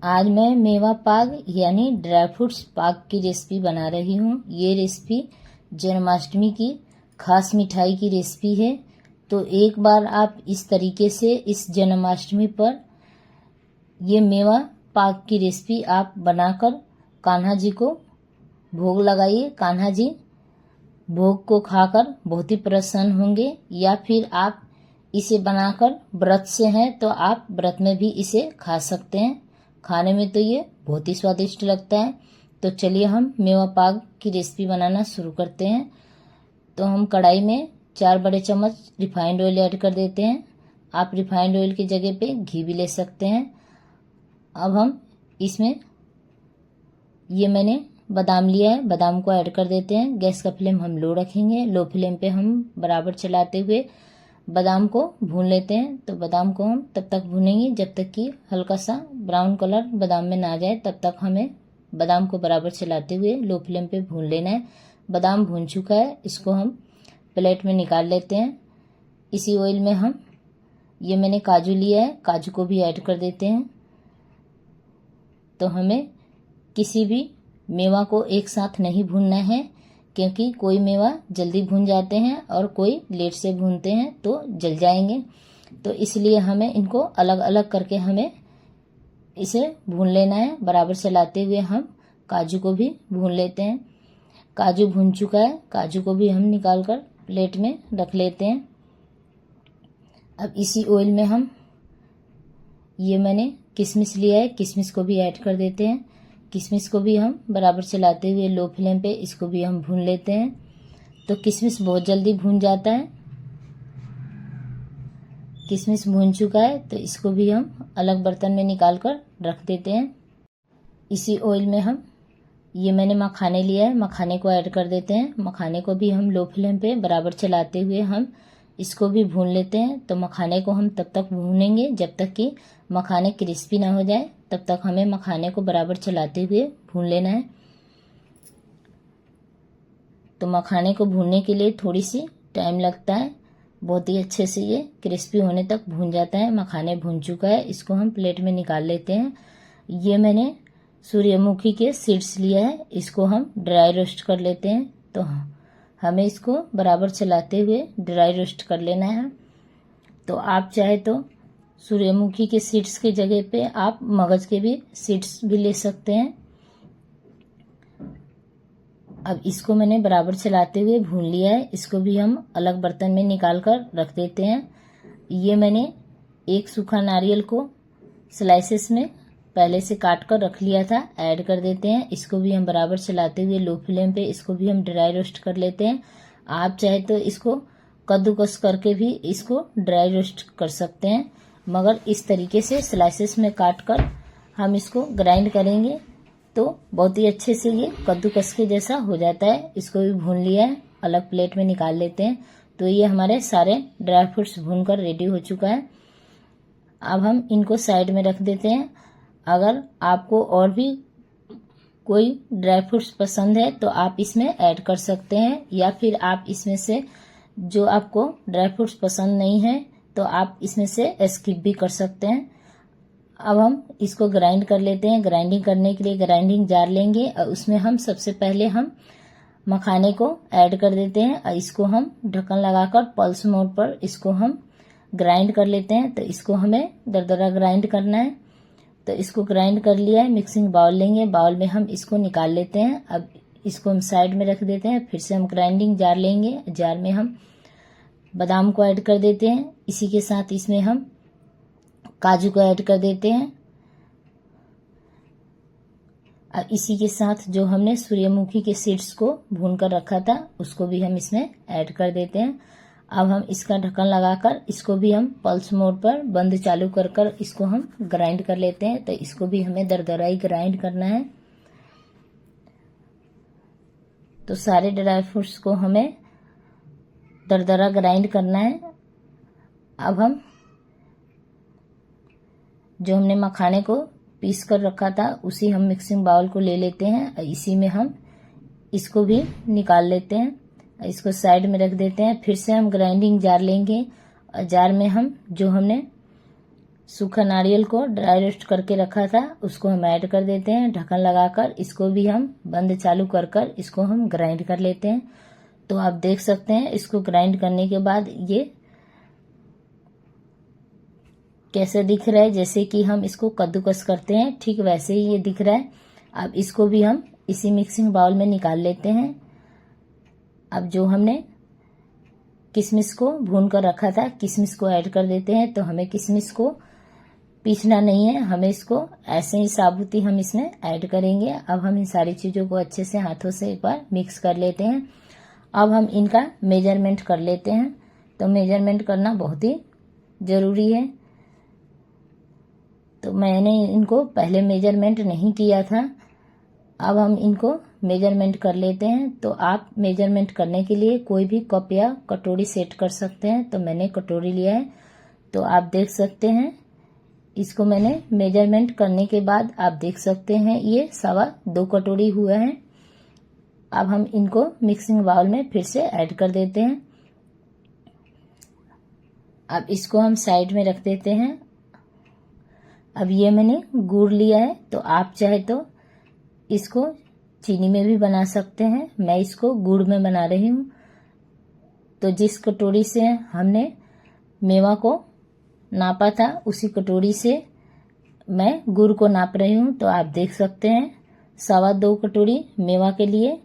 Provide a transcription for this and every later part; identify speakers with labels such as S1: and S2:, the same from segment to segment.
S1: आज मैं मेवा पाक यानी ड्राई फ्रूट्स पाक की रेसिपी बना रही हूँ। ये रेसिपी जन्माष्टमी की खास मिठाई की रेसिपी है। तो एक बार आप इस तरीके से इस जन्माष्टमी पर ये मेवा पाक की रेसिपी आप बनाकर कान्हा जी को भोग लगाइए। कान्हा जी भोग को खाकर बहुत ही प्रसन्न होंगे। या फिर आप इसे बनाकर व्रत से हैं तो आप व्रत में भी इसे खा सकते हैं। खाने में तो ये बहुत ही स्वादिष्ट लगता है। तो चलिए हम मेवा पाक की रेसिपी बनाना शुरू करते हैं। तो हम कढ़ाई में 4 बड़े चम्मच रिफाइंड ऑयल ऐड कर देते हैं। आप रिफाइंड ऑयल की जगह पे घी भी ले सकते हैं। अब हम इसमें ये मैंने बादाम लिया है, बादाम को ऐड कर देते हैं। गैस का फ्लेम हम लो रखेंगे। लो फ्लेम पे हम बराबर चलाते हुए बादाम को भून लेते हैं। तो बादाम को हम तब तक भूनेंगे जब तक कि हल्का सा ब्राउन कलर बादाम में ना आ जाए। तब तक हमें बादाम को बराबर चलाते हुए लो फ्लेम पे भून लेना है। बादाम भून चुका है, इसको हम प्लेट में निकाल लेते हैं। इसी ऑयल में हम ये मैंने काजू लिया है, काजू को भी ऐड कर देते हैं। तो हमें किसी भी मेवा को एक साथ नहीं भूनना है, क्योंकि कोई मेवा जल्दी भून जाते हैं और कोई लेट से भूनते हैं तो जल जाएंगे। तो इसलिए हमें इनको अलग अलग करके हमें इसे भून लेना है। बराबर चलाते हुए हम काजू को भी भून लेते हैं। काजू भून चुका है, काजू को भी हम निकाल कर प्लेट में रख लेते हैं। अब इसी ऑयल में हम ये मैंने किशमिश लिया है, किशमिश को भी ऐड कर देते हैं। किशमिश को भी हम बराबर चलाते हुए लो फ्लेम पे इसको भी हम भून लेते हैं। तो किशमिश बहुत जल्दी भून जाता है। किशमिश भून चुका है तो इसको भी हम अलग बर्तन में निकाल कर रख देते हैं। इसी ऑयल में हम ये मैंने मखाने लिया है, मखाने को ऐड कर देते हैं। मखाने को भी हम लो फ्लेम पे बराबर चलाते हुए हम इसको भी भून लेते हैं। तो मखाने को हम तब तक भूनेंगे जब तक कि मखाने क्रिस्पी ना हो जाए। तब तक हमें मखाने को बराबर चलाते हुए भून लेना है। तो मखाने को भूनने के लिए थोड़ी सी टाइम लगता है। बहुत ही अच्छे से ये क्रिस्पी होने तक भून जाता है। मखाने भून चुका है, इसको हम प्लेट में निकाल लेते हैं। ये मैंने सूर्यमुखी के सीड्स लिया है, इसको हम ड्राई रोस्ट कर लेते हैं। तो हमें इसको बराबर चलाते हुए ड्राई रोस्ट कर लेना है। तो आप चाहे तो सूर्यमुखी के सीड्स की जगह पे आप मगज के भी सीड्स भी ले सकते हैं। अब इसको मैंने बराबर चलाते हुए भून लिया है। इसको भी हम अलग बर्तन में निकाल कर रख देते हैं। ये मैंने एक सूखा नारियल को स्लाइसेस में पहले से काट कर रख लिया था, ऐड कर देते हैं। इसको भी हम बराबर चलाते हुए लो फ्लेम पे इसको भी हम ड्राई रोस्ट कर लेते हैं। आप चाहे तो इसको कद्दूकस करके भी इसको ड्राई रोस्ट कर सकते हैं, मगर इस तरीके से स्लाइसेस में काट कर हम इसको ग्राइंड करेंगे तो बहुत ही अच्छे से ये कद्दूकस के जैसा हो जाता है। इसको भी भून लिया है, अलग प्लेट में निकाल लेते हैं। तो ये हमारे सारे ड्राई फ्रूट्स भूनकर रेडी हो चुका है। अब हम इनको साइड में रख देते हैं। अगर आपको और भी कोई ड्राई फ्रूट्स पसंद है तो आप इसमें ऐड कर सकते हैं, या फिर आप इसमें से जो आपको ड्राई फ्रूट्स पसंद नहीं है तो आप इसमें से स्किप भी कर सकते हैं। अब हम इसको ग्राइंड कर लेते हैं। ग्राइंडिंग करने के लिए ग्राइंडिंग जार लेंगे और उसमें हम सबसे पहले हम मखाने को ऐड कर देते हैं और इसको हम ढक्कन लगाकर पल्स मोड पर इसको हम ग्राइंड कर लेते हैं। तो इसको हमें दरदरा ग्राइंड करना है। तो इसको ग्राइंड कर लिया है। मिक्सिंग बाउल लेंगे, बाउल में हम इसको निकाल लेते हैं। अब इसको हम साइड में रख देते हैं। फिर से हम ग्राइंडिंग जार लेंगे, जार में हम बादाम को ऐड कर देते हैं। इसी के साथ इसमें हम काजू को ऐड कर देते हैं और इसी के साथ जो हमने सूर्यमुखी के सीड्स को भून कर रखा था उसको भी हम इसमें ऐड कर देते हैं। अब हम इसका ढक्कन लगाकर इसको भी हम पल्स मोड पर बंद चालू कर कर इसको हम ग्राइंड कर लेते हैं। तो इसको भी हमें दरदराई ग्राइंड करना है। तो सारे ड्राई फ्रूट्स को हमें दरदरा ग्राइंड करना है। अब हम जो हमने मखाने को पीस कर रखा था उसी हम मिक्सिंग बाउल को ले लेते हैं। इसी में हम इसको भी निकाल लेते हैं, इसको साइड में रख देते हैं। फिर से हम ग्राइंडिंग जार लेंगे और जार में हम जो हमने सूखा नारियल को ड्राई रोस्ट करके रखा था, उसको हम ऐड कर देते हैं ढक्कन लगाकर। इसको भी हम बंद चालू कर कर इसको हम ग्राइंड कर लेते हैं। तो आप देख सकते हैं इसको ग्राइंड करने के बाद ये कैसे दिख रहा है, जैसे कि हम इसको कद्दूकस करते हैं ठीक वैसे ही ये दिख रहा है। अब इसको भी हम इसी मिक्सिंग बाउल में निकाल लेते हैं। अब जो हमने किशमिश को भून कर रखा था, किशमिश को ऐड कर देते हैं। तो हमें किशमिश को पीसना नहीं है, हमें इसको ऐसे ही साबुत ही हम इसमें ऐड करेंगे। अब हम इन सारी चीज़ों को अच्छे से हाथों से एक बार मिक्स कर लेते हैं। अब हम इनका मेजरमेंट कर लेते हैं। तो मेजरमेंट करना बहुत ही ज़रूरी है। तो मैंने इनको पहले मेजरमेंट नहीं किया था, अब हम इनको मेजरमेंट कर लेते हैं। तो आप मेजरमेंट करने के लिए कोई भी कप या कटोरी सेट कर सकते हैं। तो मैंने कटोरी लिया है। तो आप देख सकते हैं इसको मैंने मेजरमेंट करने के बाद आप देख सकते हैं ये 2.25 कटोरी हुआ है। अब हम इनको मिक्सिंग बाउल में फिर से ऐड कर देते हैं। अब इसको हम साइड में रख देते हैं। अब ये मैंने गुड़ लिया है, तो आप चाहे तो इसको चीनी में भी बना सकते हैं। मैं इसको गुड़ में बना रही हूँ। तो जिस कटोरी से हमने मेवा को नापा था उसी कटोरी से मैं गुड़ को नाप रही हूँ। तो आप देख सकते हैं 2.25 कटोरी मेवा के लिए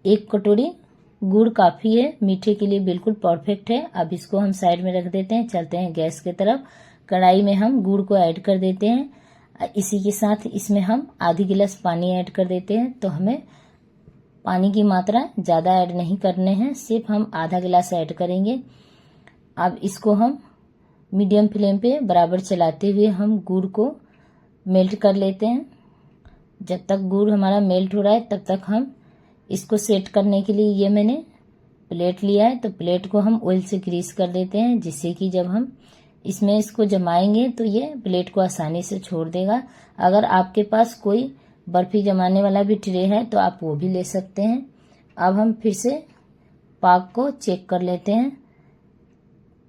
S1: 1 कटोरी गुड़ काफ़ी है, मीठे के लिए बिल्कुल परफेक्ट है। अब इसको हम साइड में रख देते हैं। चलते हैं गैस की तरफ। कढ़ाई में हम गुड़ को ऐड कर देते हैं। इसी के साथ इसमें हम आधी गिलास पानी ऐड कर देते हैं। तो हमें पानी की मात्रा ज़्यादा ऐड नहीं करने हैं, सिर्फ हम आधा गिलास ऐड करेंगे। अब इसको हम मीडियम फ्लेम पे बराबर चलाते हुए हम गुड़ को मेल्ट कर लेते हैं। जब तक गुड़ हमारा मेल्ट हो रहा है तब तक हम इसको सेट करने के लिए ये मैंने प्लेट लिया है। तो प्लेट को हम ऑयल से ग्रीस कर देते हैं, जिससे कि जब हम इसमें इसको जमाएंगे तो ये प्लेट को आसानी से छोड़ देगा। अगर आपके पास कोई बर्फी जमाने वाला भी ट्रे है तो आप वो भी ले सकते हैं। अब हम फिर से पाक को चेक कर लेते हैं।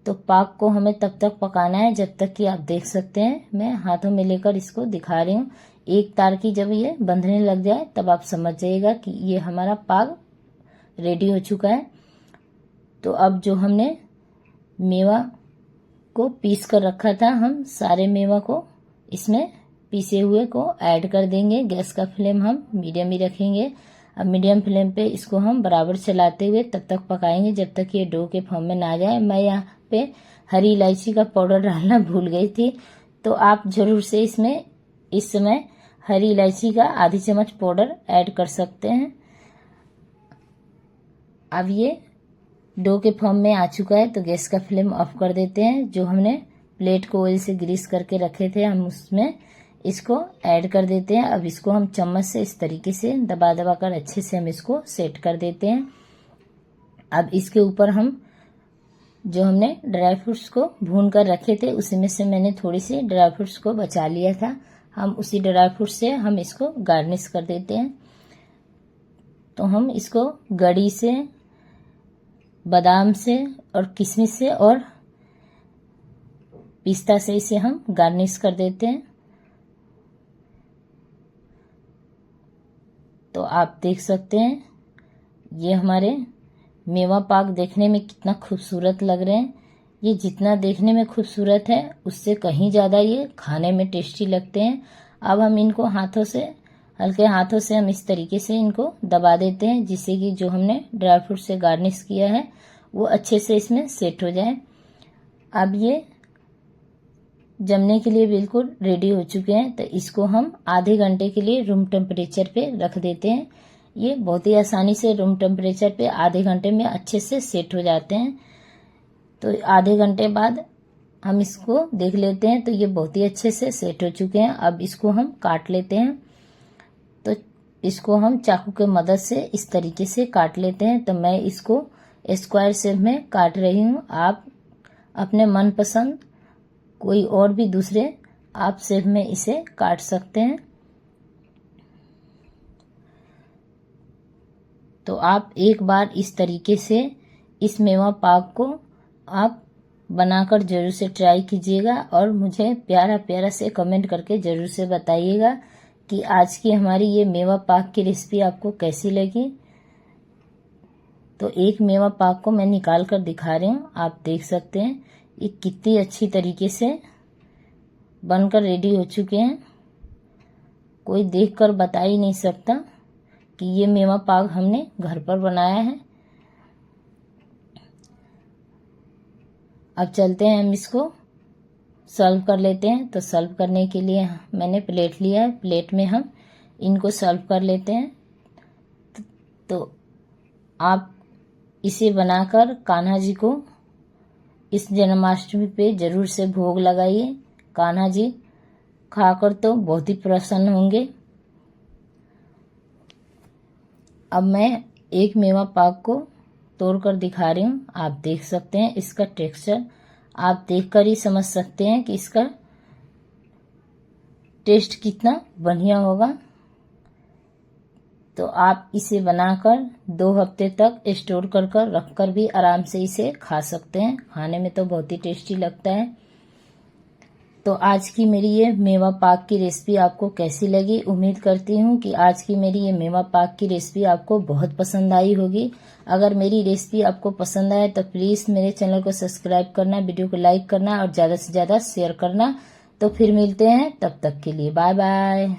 S1: तो पाक को हमें तब तक पकाना है जब तक कि आप देख सकते हैं मैं हाथों में लेकर इसको दिखा रही हूँ। एक तार की जब ये बंधने लग जाए तब आप समझ जाइएगा कि ये हमारा पाक रेडी हो चुका है। तो अब जो हमने मेवा को पीस कर रखा था, हम सारे मेवा को इसमें पीसे हुए को ऐड कर देंगे। गैस का फ्लेम हम मीडियम ही रखेंगे। अब मीडियम फ्लेम पे इसको हम बराबर चलाते हुए तब तक पकाएंगे जब तक ये डो के फॉर्म में ना आ जाए। मैं यहाँ पे हरी इलायची का पाउडर डालना भूल गई थी, तो आप जरूर से इसमें इस समय हरी इलायची का आधी चम्मच पाउडर ऐड कर सकते हैं। अब ये डो के फॉर्म में आ चुका है, तो गैस का फ्लेम ऑफ कर देते हैं। जो हमने प्लेट को ऑयल से ग्रीस करके रखे थे हम उसमें इसको ऐड कर देते हैं। अब इसको हम चम्मच से इस तरीके से दबा दबा कर अच्छे से हम इसको सेट कर देते हैं। अब इसके ऊपर हम जो हमने ड्राई फ्रूट्स को भून कर रखे थे उसी में से मैंने थोड़ी सी ड्राई फ्रूट्स को बचा लिया था, हम उसी ड्राई फ्रूट से हम इसको गार्निश कर देते हैं। तो हम इसको गड़ी से, बादाम से और किशमिश से और पिस्ता से इसे हम गार्निश कर देते हैं। तो आप देख सकते हैं ये हमारे मेवा पाक देखने में कितना खूबसूरत लग रहे हैं। ये जितना देखने में खूबसूरत है उससे कहीं ज़्यादा ये खाने में टेस्टी लगते हैं। अब हम इनको हाथों से, हल्के हाथों से हम इस तरीके से इनको दबा देते हैं, जिससे कि जो हमने ड्राई फ्रूट से गार्निश किया है वो अच्छे से इसमें सेट हो जाए। अब ये जमने के लिए बिल्कुल रेडी हो चुके हैं। तो इसको हम आधे घंटे के लिए रूम टेम्परेचर पे रख देते हैं। ये बहुत ही आसानी से रूम टेम्परेचर पे आधे घंटे में अच्छे से सेट हो जाते हैं। तो आधे घंटे बाद हम इसको देख लेते हैं, तो ये बहुत ही अच्छे से सेट हो चुके हैं। अब इसको हम काट लेते हैं। तो इसको हम चाकू के मदद से इस तरीके से काट लेते हैं। तो मैं इसको स्क्वायर शेप में काट रही हूँ। आप अपने मनपसंद कोई और भी दूसरे आप शेप में इसे काट सकते हैं। तो आप एक बार इस तरीके से इस मेवा पाक को आप बनाकर ज़रूर से ट्राई कीजिएगा और मुझे प्यारा प्यारा से कमेंट करके ज़रूर से बताइएगा कि आज की हमारी ये मेवा पाक की रेसिपी आपको कैसी लगी। तो एक मेवा पाक को मैं निकाल कर दिखा रही हूँ, आप देख सकते हैं ये कितनी अच्छी तरीके से बनकर रेडी हो चुके हैं। कोई देखकर बता ही नहीं सकता कि ये मेवा पाक हमने घर पर बनाया है। अब चलते हैं हम इसको सर्व कर लेते हैं। तो सर्व करने के लिए मैंने प्लेट लिया है, प्लेट में हम इनको सर्व कर लेते हैं। तो आप इसे बनाकर कान्हा जी को इस जन्माष्टमी पे ज़रूर से भोग लगाइए। कान्हा जी खाकर तो बहुत ही प्रसन्न होंगे। अब मैं एक मेवा पाक को तोड़कर दिखा रही हूँ, आप देख सकते हैं इसका टेक्सचर आप देखकर ही समझ सकते हैं कि इसका टेस्ट कितना बढ़िया होगा। तो आप इसे बनाकर 2 हफ्ते तक स्टोर कर रखकर भी आराम से इसे खा सकते हैं। खाने में तो बहुत ही टेस्टी लगता है। तो आज की मेरी ये मेवा पाक की रेसिपी आपको कैसी लगी? उम्मीद करती हूँ कि आज की मेरी ये मेवा पाक की रेसिपी आपको बहुत पसंद आई होगी। अगर मेरी रेसिपी आपको पसंद आए तो प्लीज़ मेरे चैनल को सब्सक्राइब करना, वीडियो को लाइक करना और ज़्यादा से ज़्यादा शेयर करना। तो फिर मिलते हैं, तब तक के लिए बाय बाय।